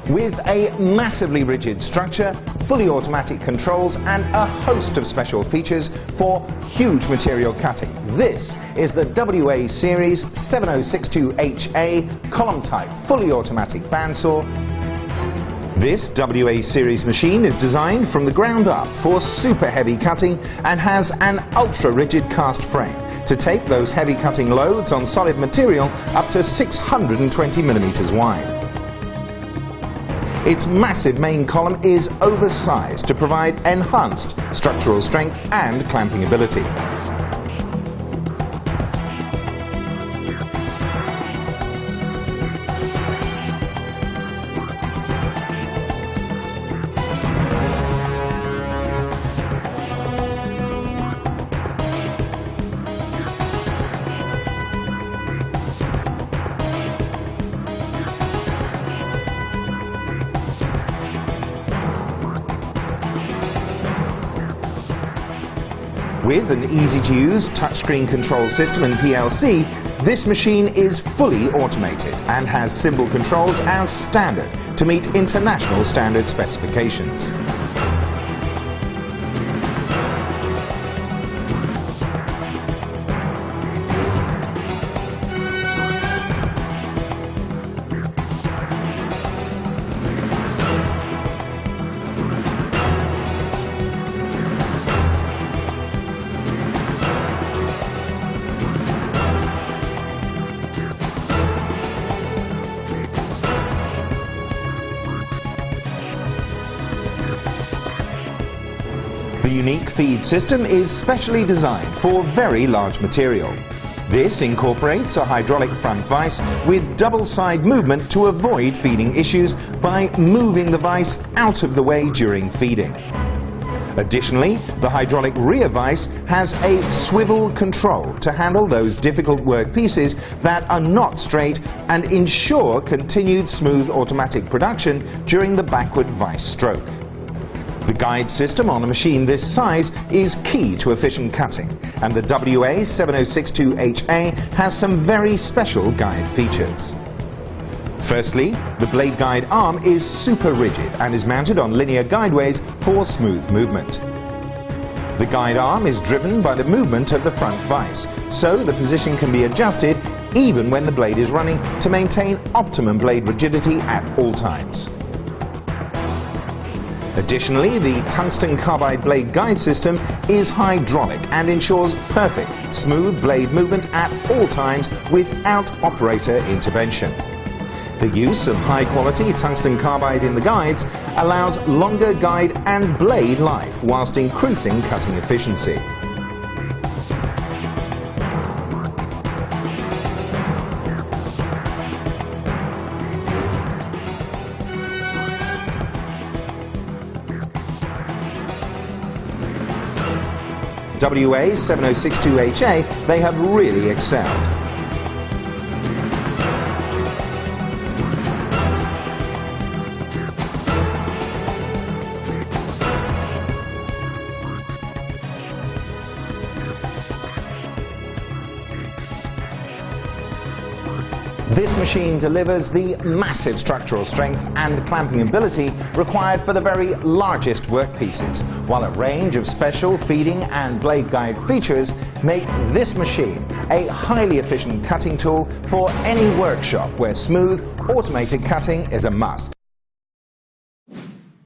With a massively rigid structure, fully automatic controls and a host of special features for huge material cutting, this is the WA Series 7062HA column type fully automatic bandsaw. This WA Series machine is designed from the ground up for super heavy cutting and has an ultra rigid cast frame to take those heavy cutting loads on solid material up to 620 millimeters wide. Its massive main column is oversized to provide enhanced structural strength and clamping ability. With an easy-to-use touchscreen control system and PLC, this machine is fully automated and has symbol controls as standard to meet international standard specifications. The unique feed system is specially designed for very large material. This incorporates a hydraulic front vise with double side movement to avoid feeding issues by moving the vise out of the way during feeding. Additionally, the hydraulic rear vise has a swivel control to handle those difficult work pieces that are not straight and ensure continued smooth automatic production during the backward vise stroke. The guide system on a machine this size is key to efficient cutting, and the WA-7062HA has some very special guide features. Firstly, the blade guide arm is super rigid and is mounted on linear guideways for smooth movement. The guide arm is driven by the movement of the front vise, so the position can be adjusted even when the blade is running to maintain optimum blade rigidity at all times. Additionally, the tungsten carbide blade guide system is hydraulic and ensures perfect, smooth blade movement at all times without operator intervention. The use of high-quality tungsten carbide in the guides allows longer guide and blade life whilst increasing cutting efficiency. WA-7062HA, they have really excelled. This machine delivers the massive structural strength and clamping ability required for the very largest workpieces, while a range of special feeding and blade guide features make this machine a highly efficient cutting tool for any workshop where smooth, automated cutting is a must.